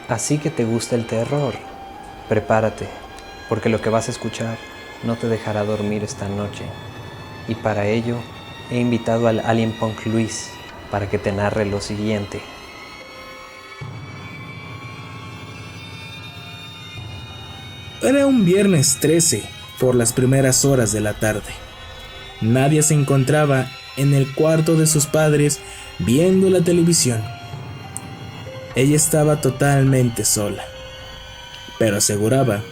Así que te gusta el terror. Prepárate, porque lo que vas a escuchar no te dejará dormir esta noche. Y para ello, he invitado al Alien Punk Luis para que te narre lo siguiente. Era un viernes 13, por las primeras horas de la tarde. Nadie se encontraba en el cuarto de sus padres viendo la televisión. Ella estaba totalmente sola, pero aseguraba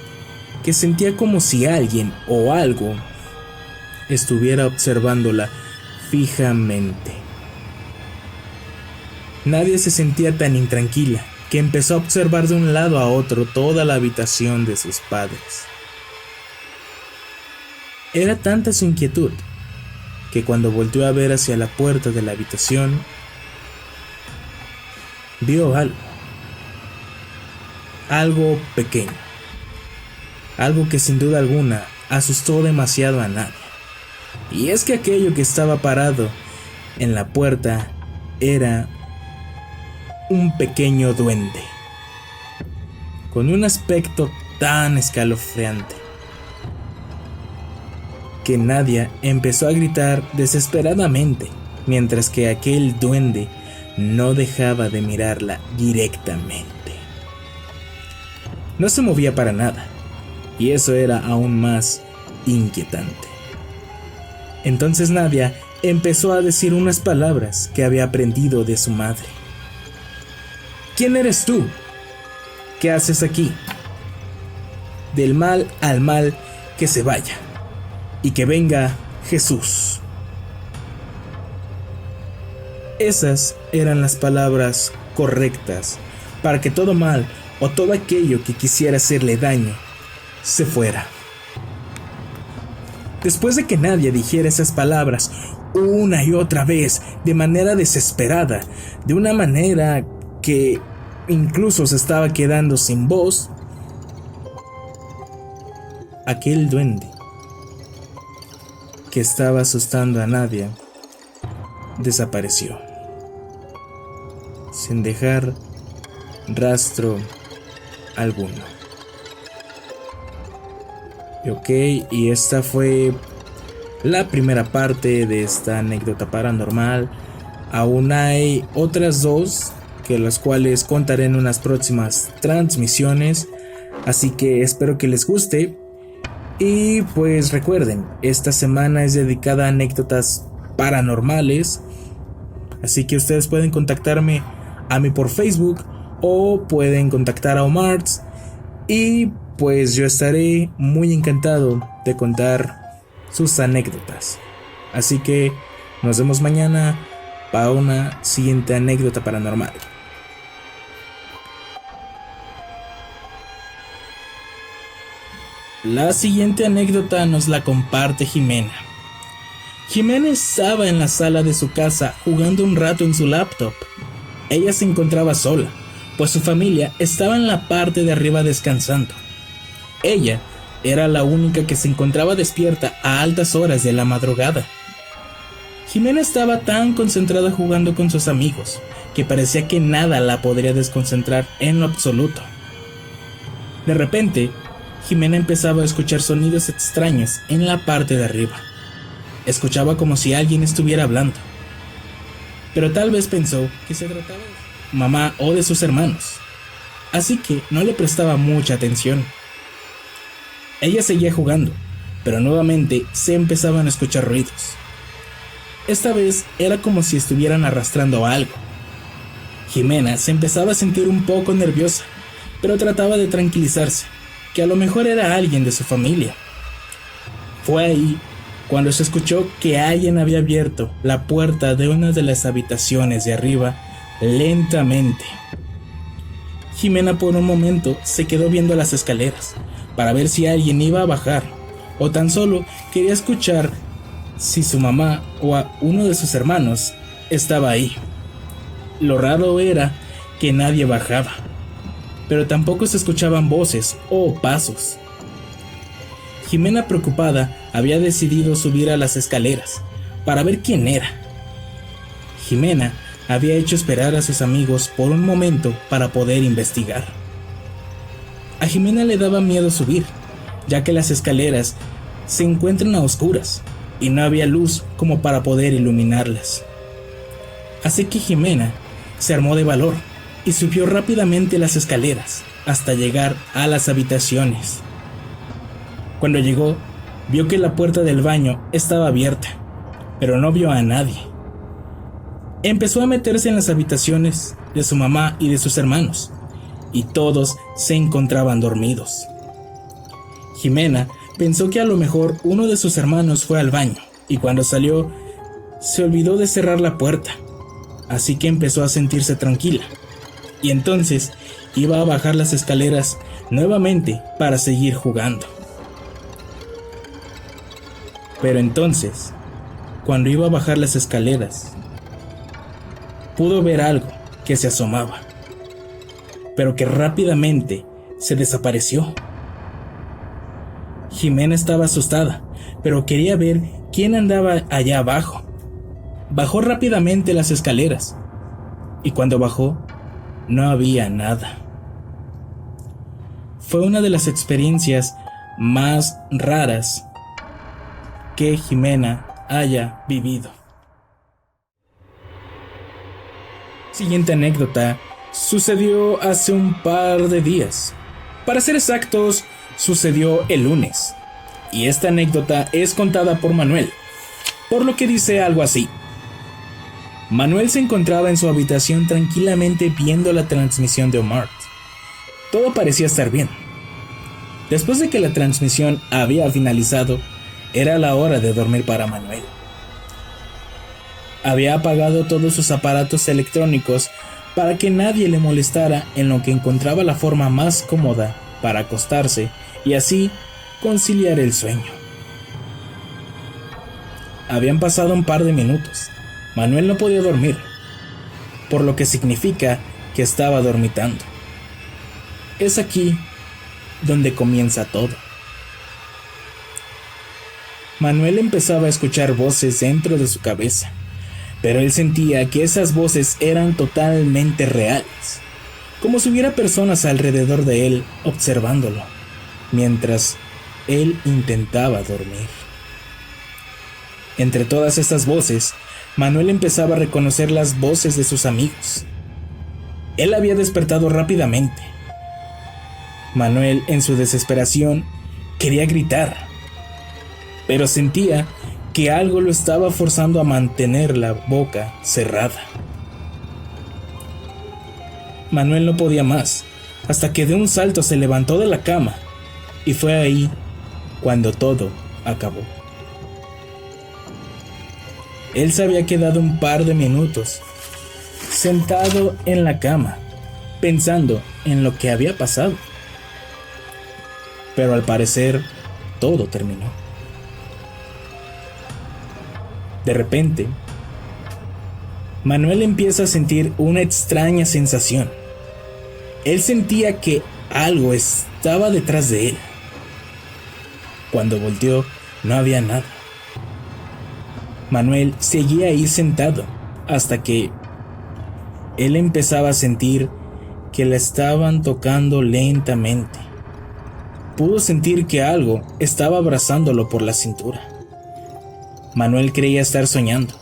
que sentía como si alguien o algo estuviera observándola fijamente. Nadie se sentía tan intranquila que empezó a observar de un lado a otro toda la habitación de sus padres. Era tanta su inquietud que cuando volteó a ver hacia la puerta de la habitación, vio algo pequeño, algo que sin duda alguna asustó demasiado a nadie. Y es que aquello que estaba parado en la puerta era un pequeño duende, con un aspecto tan escalofriante que Nadia empezó a gritar desesperadamente, mientras que aquel duende no dejaba de mirarla directamente. No se movía para nada, y eso era aún más inquietante. Entonces Nadia empezó a decir unas palabras que había aprendido de su madre. ¿Quién eres tú? ¿Qué haces aquí? Del mal al mal que se vaya, y que venga Jesús. Esas eran las palabras correctas para que todo mal o todo aquello que quisiera hacerle daño se fuera. Después de que Nadia dijera esas palabras una y otra vez de manera desesperada, de una manera que incluso se estaba quedando sin voz, aquel duende que estaba asustando a Nadia desapareció, sin dejar rastro alguno. Y esta fue la primera parte de esta anécdota paranormal. Aún hay otras dos, que las cuales contaré en unas próximas transmisiones, así que espero que les guste. Y pues recuerden, esta semana es dedicada a anécdotas paranormales, así que ustedes pueden contactarme a mí por Facebook o pueden contactar a Omarts, y pues yo estaré muy encantado de contar sus anécdotas. Así que nos vemos mañana para una siguiente anécdota paranormal. La siguiente anécdota nos la comparte Jimena. Jimena estaba en la sala de su casa jugando un rato en su laptop. Ella se encontraba sola, pues su familia estaba en la parte de arriba descansando. Ella era la única que se encontraba despierta a altas horas de la madrugada. Jimena estaba tan concentrada jugando con sus amigos que parecía que nada la podría desconcentrar en lo absoluto. De repente, Jimena empezaba a escuchar sonidos extraños en la parte de arriba. Escuchaba como si alguien estuviera hablando, pero tal vez pensó que se trataba de su mamá o de sus hermanos, así que no le prestaba mucha atención. Ella seguía jugando, pero nuevamente se empezaban a escuchar ruidos. Esta vez era como si estuvieran arrastrando algo. Jimena se empezaba a sentir un poco nerviosa, pero trataba de tranquilizarse, que a lo mejor era alguien de su familia. Fue ahí cuando se escuchó que alguien había abierto la puerta de una de las habitaciones de arriba lentamente. Jimena por un momento se quedó viendo las escaleras para ver si alguien iba a bajar, o tan solo quería escuchar si su mamá o a uno de sus hermanos estaba ahí. Lo raro era que nadie bajaba, pero tampoco se escuchaban voces o pasos. Jimena, preocupada, había decidido subir a las escaleras para ver quién era. Jimena había hecho esperar a sus amigos por un momento para poder investigar. A Jimena le daba miedo subir, ya que las escaleras se encuentran a oscuras y no había luz como para poder iluminarlas. Así que Jimena se armó de valor y subió rápidamente las escaleras hasta llegar a las habitaciones. Cuando llegó, vio que la puerta del baño estaba abierta, pero no vio a nadie. Empezó a meterse en las habitaciones de su mamá y de sus hermanos, y todos se encontraban dormidos. Jimena pensó que a lo mejor uno de sus hermanos fue al baño, y cuando salió, se olvidó de cerrar la puerta, así que empezó a sentirse tranquila, y entonces iba a bajar las escaleras nuevamente para seguir jugando. Pero entonces, cuando iba a bajar las escaleras, pudo ver algo que se asomaba, pero que rápidamente se desapareció. Jimena estaba asustada, pero quería ver quién andaba allá abajo. Bajó rápidamente las escaleras, y cuando bajó, no había nada. Fue una de las experiencias más raras que Jimena haya vivido. Siguiente anécdota sucedió hace un par de días. Para ser exactos, sucedió el lunes. Y esta anécdota es contada por Manuel, por lo que dice algo así. Manuel se encontraba en su habitación tranquilamente viendo la transmisión de Omar. Todo parecía estar bien. Después de que la transmisión había finalizado, era la hora de dormir para Manuel. Había apagado todos sus aparatos electrónicos para que nadie le molestara, en lo que encontraba la forma más cómoda para acostarse y así conciliar el sueño. Habían pasado un par de minutos. Manuel no podía dormir, por lo que significa que estaba dormitando. Es aquí donde comienza todo. Manuel empezaba a escuchar voces dentro de su cabeza, pero él sentía que esas voces eran totalmente reales, como si hubiera personas alrededor de él observándolo, mientras él intentaba dormir. Entre todas estas voces, Manuel empezaba a reconocer las voces de sus amigos. Él había despertado rápidamente. Manuel, en su desesperación, quería gritar, pero sentía que algo lo estaba forzando a mantener la boca cerrada. Manuel no podía más, hasta que de un salto se levantó de la cama, y fue ahí cuando todo acabó. Él se había quedado un par de minutos, sentado en la cama, pensando en lo que había pasado. Pero al parecer, todo terminó. De repente, Manuel empieza a sentir una extraña sensación. Él sentía que algo estaba detrás de él. Cuando volteó, no había nada. Manuel seguía ahí sentado hasta que él empezaba a sentir que la estaban tocando lentamente. Pudo sentir que algo estaba abrazándolo por la cintura. Manuel creía estar soñando,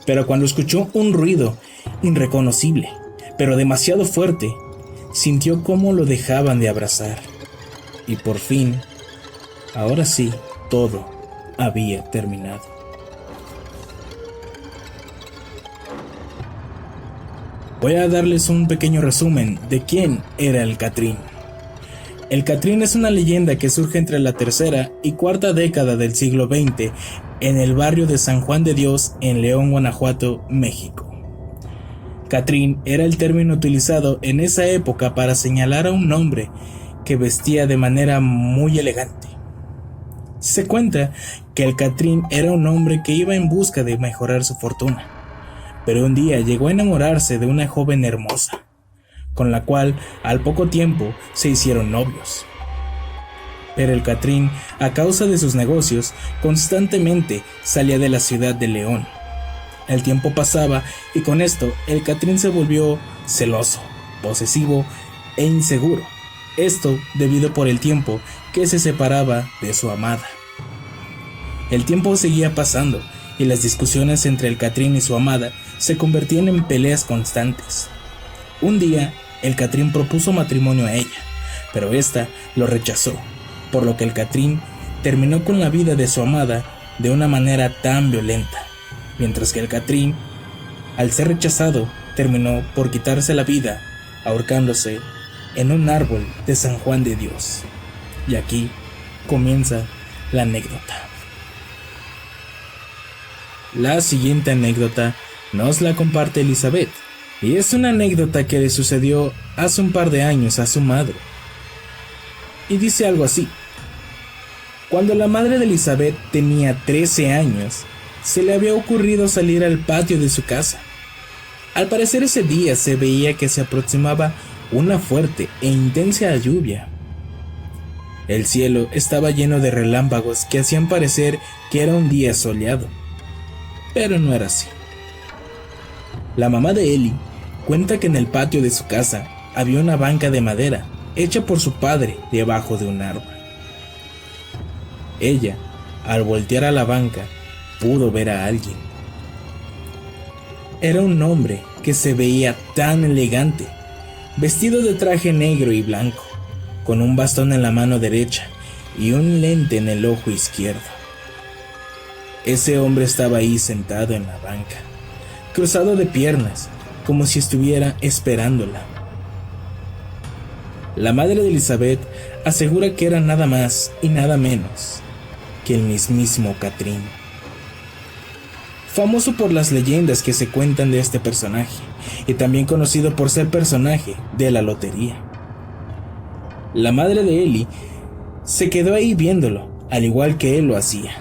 pero cuando escuchó un ruido irreconocible, pero demasiado fuerte, sintió cómo lo dejaban de abrazar. Y por fin, ahora sí, todo había terminado. Voy a darles un pequeño resumen de quién era el Catrín. El Catrín es una leyenda que surge entre la tercera y cuarta década del siglo XX en el barrio de San Juan de Dios en León, Guanajuato, México. Catrín era el término utilizado en esa época para señalar a un hombre que vestía de manera muy elegante. Se cuenta que el Catrín era un hombre que iba en busca de mejorar su fortuna, pero un día llegó a enamorarse de una joven hermosa, con la cual al poco tiempo se hicieron novios. Pero el Catrín, a causa de sus negocios, constantemente salía de la ciudad de León. El tiempo pasaba y con esto el Catrín se volvió celoso, posesivo e inseguro. Esto debido por el tiempo que se separaba de su amada. El tiempo seguía pasando y las discusiones entre el Catrín y su amada se convertían en peleas constantes. Un día, el Catrín propuso matrimonio a ella, pero ésta lo rechazó, por lo que el Catrín terminó con la vida de su amada de una manera tan violenta, mientras que el Catrín, al ser rechazado, terminó por quitarse la vida ahorcándose en un árbol de San Juan de Dios. Y aquí comienza la anécdota. La siguiente anécdota nos la comparte Elizabeth, y es una anécdota que le sucedió hace un par de años a su madre. Y dice algo así: cuando la madre de Elizabeth tenía 13 años, se le había ocurrido salir al patio de su casa. Al parecer ese día se veía que se aproximaba una fuerte e intensa lluvia. El cielo estaba lleno de relámpagos que hacían parecer que era un día soleado, pero no era así. La mamá de Ellie cuenta que en el patio de su casa había una banca de madera hecha por su padre debajo de un árbol. Ella, al voltear a la banca, pudo ver a alguien. Era un hombre que se veía tan elegante, vestido de traje negro y blanco, con un bastón en la mano derecha y un lente en el ojo izquierdo. Ese hombre estaba ahí sentado en la banca, cruzado de piernas, como si estuviera esperándola. La madre de Elizabeth asegura que era nada más y nada menos que el mismísimo Catrín, famoso por las leyendas que se cuentan de este personaje, y también conocido por ser personaje de la lotería. La madre de Ellie se quedó ahí viéndolo, al igual que él lo hacía.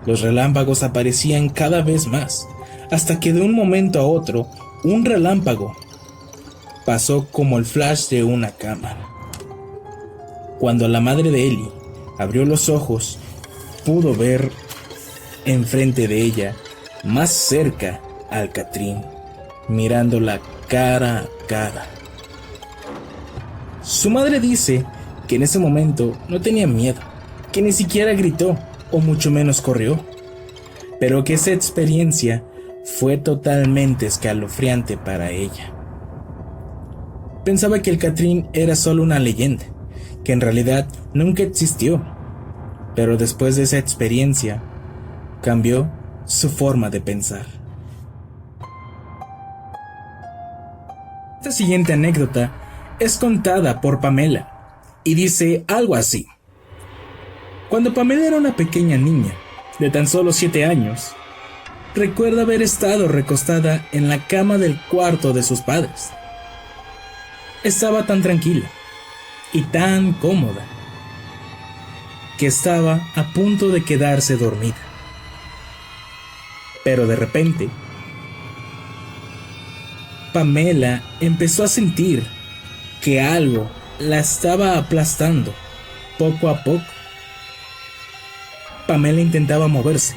Los relámpagos aparecían cada vez más, hasta que de un momento a otro, un relámpago pasó como el flash de una cámara. Cuando la madre de Ellie abrió los ojos, pudo ver enfrente de ella, más cerca, al Catrín, mirándola cara a cara. Su madre dice que en ese momento no tenía miedo, que ni siquiera gritó o mucho menos corrió, pero que esa experiencia fue totalmente escalofriante para ella. Pensaba que el Catrín era solo una leyenda, que en realidad nunca existió, pero después de esa experiencia cambió su forma de pensar. Esta siguiente anécdota es contada por Pamela y dice algo así: cuando Pamela era una pequeña niña de tan solo 7 años, recuerda haber estado recostada en la cama del cuarto de sus padres. Estaba tan tranquila y tan cómoda que estaba a punto de quedarse dormida. Pero de repente, Pamela empezó a sentir que algo la estaba aplastando poco a poco. Pamela intentaba moverse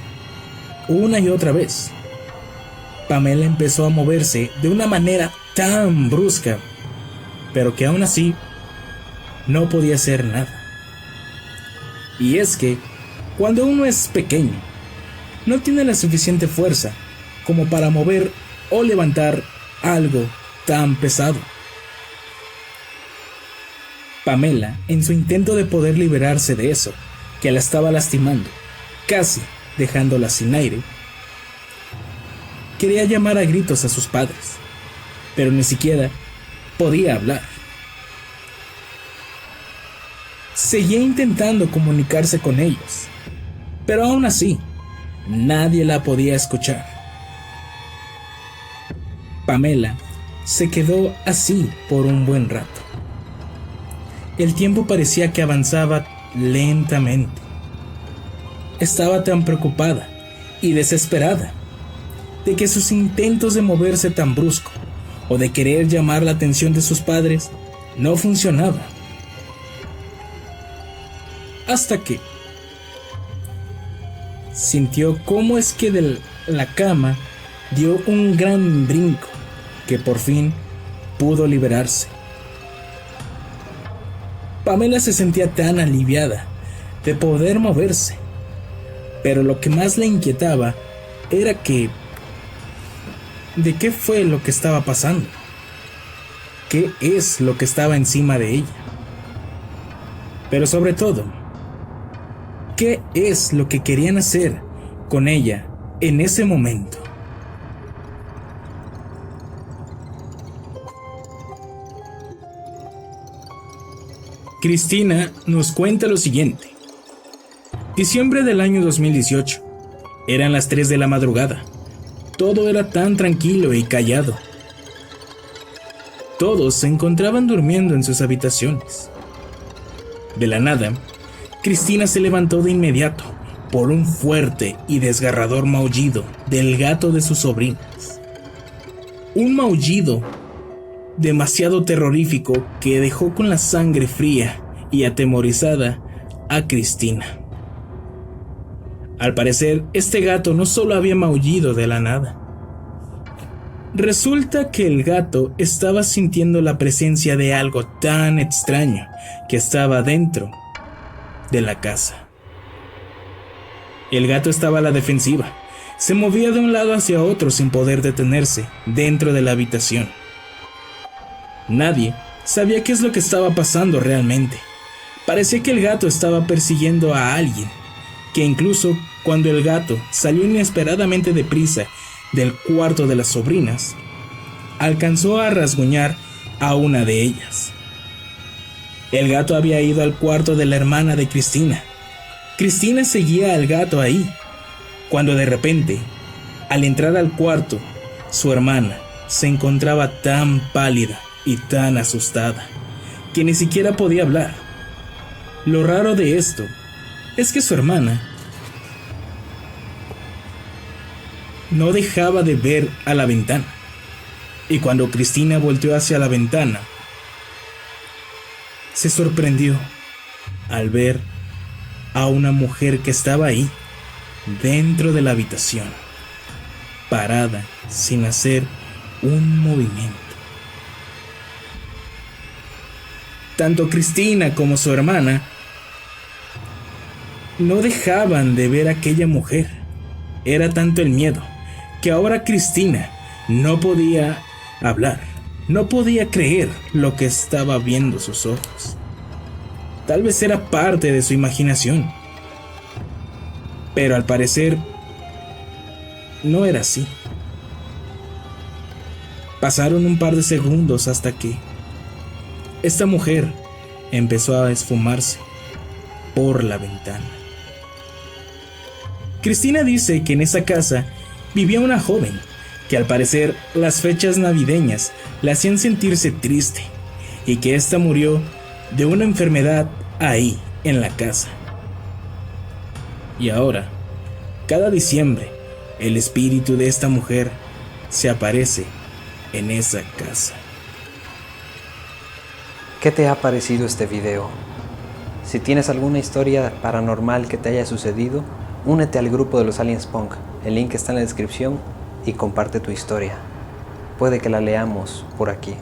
una y otra vez. Pamela empezó a moverse de una manera tan brusca, pero que aún así no podía hacer nada. Y es que cuando uno es pequeño, no tiene la suficiente fuerza como para mover o levantar algo tan pesado. Pamela, en su intento de poder liberarse de eso, que la estaba lastimando, casi dejándola sin aire, quería llamar a gritos a sus padres, pero ni siquiera podía hablar. Seguía intentando comunicarse con ellos, pero aún así, nadie la podía escuchar. Pamela se quedó así por un buen rato. El tiempo parecía que avanzaba lentamente. Estaba tan preocupada y desesperada de que sus intentos de moverse tan brusco o de querer llamar la atención de sus padres no funcionaban. Hasta que sintió cómo es que de la cama dio un gran brinco, que por fin pudo liberarse. Pamela se sentía tan aliviada de poder moverse, pero lo que más le inquietaba era ¿de qué fue lo que estaba pasando? ¿Qué es lo que estaba encima de ella? Pero sobre todo, ¿qué es lo que querían hacer con ella en ese momento? Cristina nos cuenta lo siguiente. Diciembre del año 2018. Eran las 3 de la madrugada. Todo era tan tranquilo y callado. Todos se encontraban durmiendo en sus habitaciones. De la nada, Cristina se levantó de inmediato por un fuerte y desgarrador maullido del gato de sus sobrinas. Un maullido demasiado terrorífico que dejó con la sangre fría y atemorizada a Cristina. Al parecer, este gato no solo había maullido de la nada. Resulta que el gato estaba sintiendo la presencia de algo tan extraño que estaba dentro de la casa. El gato estaba a la defensiva. Se movía de un lado hacia otro sin poder detenerse dentro de la habitación. Nadie sabía qué es lo que estaba pasando realmente. Parecía que el gato estaba persiguiendo a alguien, que incluso cuando el gato salió inesperadamente deprisa del cuarto de las sobrinas, alcanzó a rasguñar a una de ellas. El gato había ido al cuarto de la hermana de Cristina. Cristina seguía al gato ahí, cuando de repente, al entrar al cuarto, su hermana se encontraba tan pálida y tan asustada que ni siquiera podía hablar. Lo raro de esto es que su hermana no dejaba de ver a la ventana, y cuando Cristina volteó hacia la ventana, se sorprendió al ver a una mujer que estaba ahí, dentro de la habitación, parada sin hacer un movimiento. Tanto Cristina como su hermana no dejaban de ver a aquella mujer. Era tanto el miedo que ahora Cristina no podía hablar, no podía creer lo que estaba viendo sus ojos. Tal vez era parte de su imaginación, pero al parecer no era así. Pasaron un par de segundos hasta que esta mujer empezó a esfumarse por la ventana. Cristina dice que en esa casa vivía una joven que al parecer las fechas navideñas la hacían sentirse triste y que ésta murió de una enfermedad ahí en la casa. Y ahora, cada diciembre, el espíritu de esta mujer se aparece en esa casa. ¿Qué te ha parecido este video? Si tienes alguna historia paranormal que te haya sucedido, únete al grupo de los Aliens Punk. El link está en la descripción y comparte tu historia. Puede que la leamos por aquí.